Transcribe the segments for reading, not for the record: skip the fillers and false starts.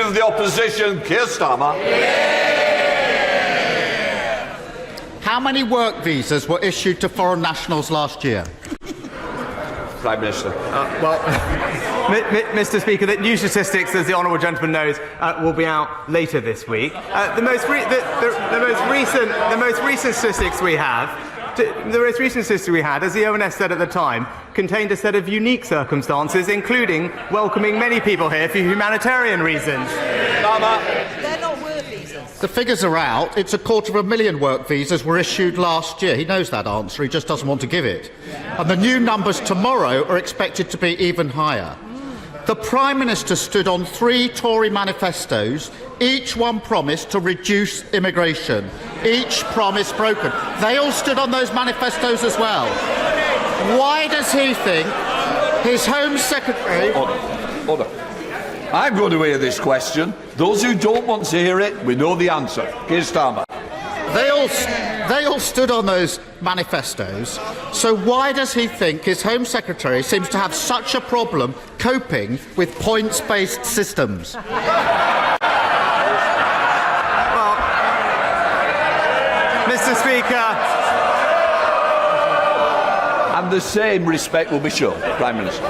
of the Opposition, Keir Starmer. How many work visas were issued to foreign nationals last year? Prime Minister. Mr. Speaker, the new statistics, as the honourable gentleman knows, will be out later this week. The most recent statistics we have, as the ONS said at the time, contained a set of unique circumstances, including welcoming many people here for humanitarian reasons. They're not work visas. The figures are out. It's 250,000 work visas were issued last year. He knows that answer. He just doesn't want to give it. And the new numbers tomorrow are expected to be even higher. The Prime Minister stood on 3 Tory manifestos. Each one promised to reduce immigration. Each promise broken. They all stood on those manifestos as well. Why does he think his Home Secretary... Order. I'm going to hear this question. Those who don't want to hear it, we know the answer. Keir Starmer. They all stood on those manifestos. So why does he think his Home Secretary seems to have such a problem coping with points-based systems? Well, Mr. Speaker, And the same respect will be shown, Prime Minister.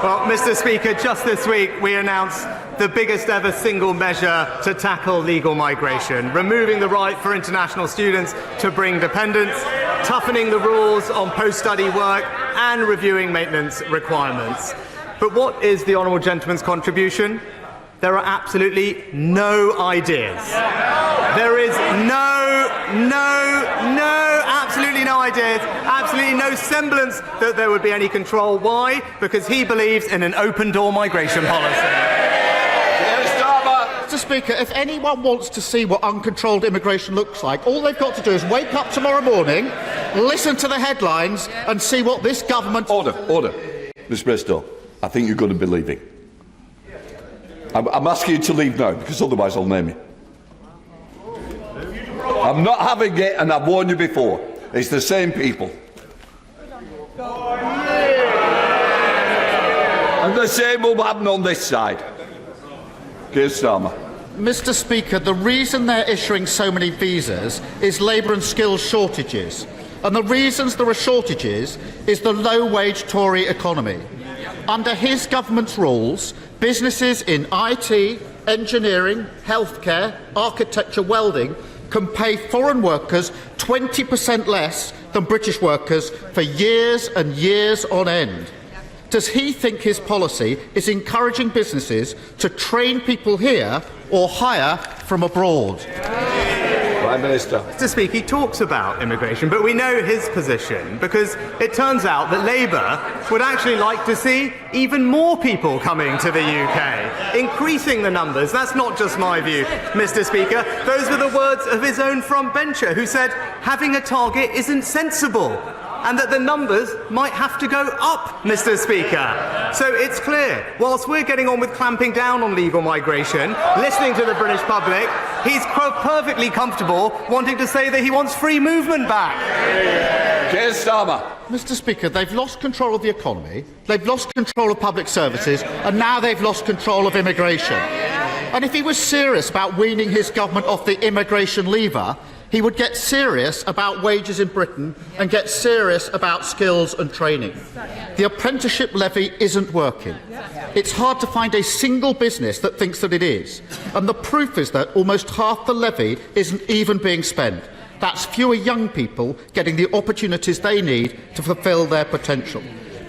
well, Mr. Speaker, just this week we announced the biggest ever single measure to tackle legal migration, removing the right for international students to bring dependents, toughening the rules on post-study work and reviewing maintenance requirements. But what is the honourable gentleman's contribution? There are absolutely no ideas. There is absolutely no ideas, absolutely no semblance that there would be any control. Why? Because he believes in an open-door migration policy. Mr. Speaker, if anyone wants to see what uncontrolled immigration looks like, all they've got to do is wake up tomorrow morning, listen to the headlines and see what this government... Order. Mr. Bristow, I think you're going to be leaving. I'm asking you to leave now, because otherwise I'll name you. I'm not having it, and I've warned you before. It's the same people. And the same will happen on this side. Keir Starmer. Mr. Speaker, the reason they're issuing so many visas is labour and skills shortages. And the reasons there are shortages is the low-wage Tory economy. Under his government's rules, businesses in IT, engineering, healthcare, architecture, welding can pay foreign workers 20% less than British workers for years and years on end. Does he think his policy is encouraging businesses to train people here or hire from abroad? Prime Minister. Mr. Speaker, he talks about immigration, but we know his position because it turns out that Labour would actually like to see even more people coming to the UK, increasing the numbers. That's not just my view, Mr. Speaker. Those were the words of his own frontbencher who said having a target isn't sensible, and that the numbers might have to go up, Mr. Speaker. So it's clear, whilst we're getting on with clamping down on legal migration, listening to the British public, he's perfectly comfortable wanting to say that he wants free movement back. Keir Starmer. Mr. Speaker, they've lost control of the economy, they've lost control of public services, and now they've lost control of immigration. And if he was serious about weaning his government off the immigration lever, he would get serious about wages in Britain and get serious about skills and training. The apprenticeship levy isn't working. It's hard to find a single business that thinks that it is. And the proof is that almost half the levy isn't even being spent. That's fewer young people getting the opportunities they need to fulfil their potential.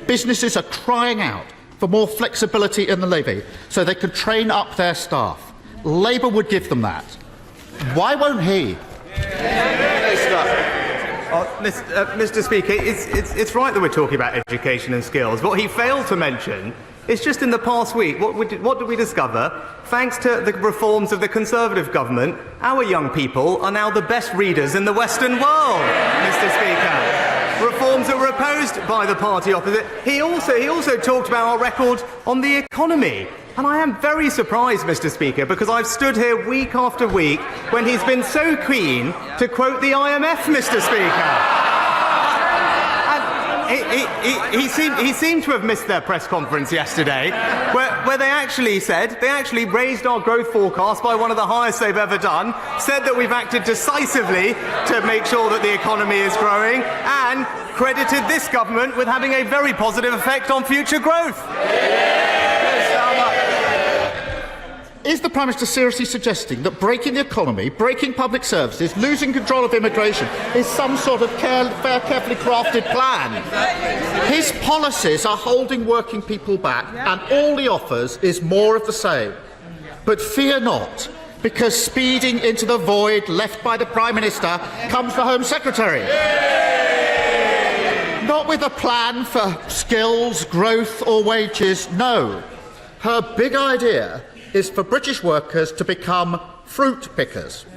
Businesses are crying out for more flexibility in the levy so they can train up their staff. Labour would give them that. Why won't he? Mr. Speaker, it's right that we're talking about education and skills. What he failed to mention is just in the past week, what did we discover? Thanks to the reforms of the Conservative government, our young people are now the best readers in the Western world, Mr. Speaker. Reforms that were opposed by the party opposite. He also talked about our record on the economy. And I am very surprised, Mr. Speaker, because I've stood here week after week when he's been so keen to quote the IMF, Mr. Speaker. And he seemed to have missed their press conference yesterday, where they actually raised our growth forecast by one of the highest they've ever done, said that we've acted decisively to make sure that the economy is growing, and credited this government with having a very positive effect on future growth. Is the Prime Minister seriously suggesting that breaking the economy, breaking public services, losing control of immigration is some sort of carefully crafted plan? His policies are holding working people back, and all he offers is more of the same. But fear not, because speeding into the void left by the Prime Minister comes the Home Secretary. Not with a plan for skills, growth or wages, no. Her big idea is for British workers to become fruit pickers.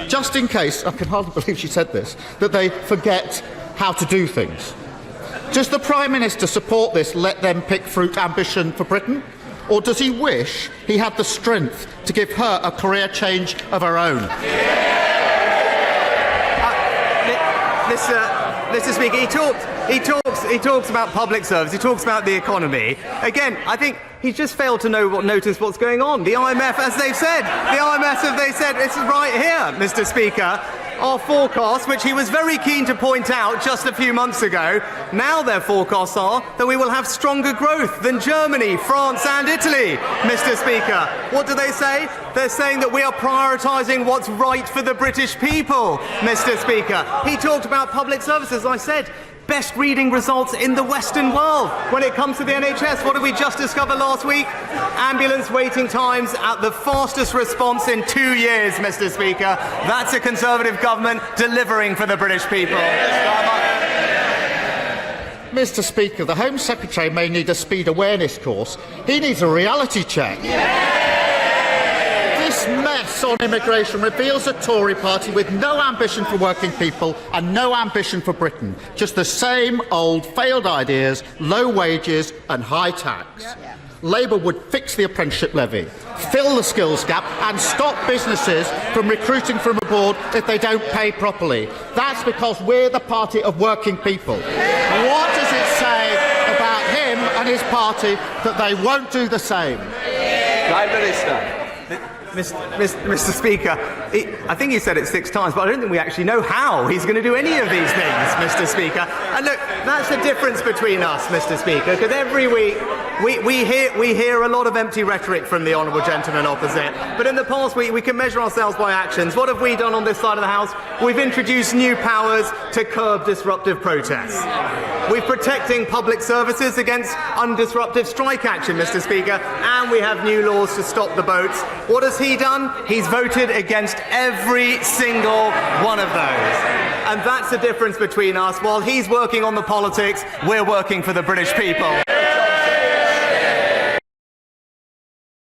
Just in case, I can hardly believe she said this, that they forget how to do things. Does the Prime Minister support this let them pick fruit ambition for Britain? Or does he wish he had the strength to give her a career change of her own? Mr. Speaker, he talks about public service, he talks about the economy. Again, I think he's just failed to notice what's going on. The IMF, as they've said, it's right here, Mr. Speaker. Our forecasts, which he was very keen to point out just a few months ago, now their forecasts are that we will have stronger growth than Germany, France and Italy, Mr. Speaker. What do they say? They're saying that we are prioritising what's right for the British people, Mr. Speaker. He talked about public services, I said. Best reading results in the Western world. When it comes to the NHS, what did we just discover last week? Ambulance waiting times at the fastest response in 2 years, Mr. Speaker. That's a Conservative government delivering for the British people. Mr. Speaker, the Home Secretary may need a speed awareness course. He needs a reality check. This mess on immigration reveals a Tory party with no ambition for working people and no ambition for Britain. Just the same old failed ideas, low wages and high tax. Labour would fix the apprenticeship levy, fill the skills gap and stop businesses from recruiting from abroad if they don't pay properly. That's because we're the party of working people. What does it say about him and his party that they won't do the same? Prime Minister. Mr. Speaker, I think he said it 6 times, but I don't think we actually know how he's going to do any of these things, Mr. Speaker. And look, that's the difference between us, Mr. Speaker, because every week we hear a lot of empty rhetoric from the honourable gentleman opposite. But in the past week, we can measure ourselves by actions. What have we done on this side of the House? We've introduced new powers to curb disruptive protests. We're protecting public services against undisruptive strike action, Mr. Speaker, and we have new laws to stop the boats. What has he done? He's voted against every single one of those. And that's the difference between us. While he's working on the politics, we're working for the British people.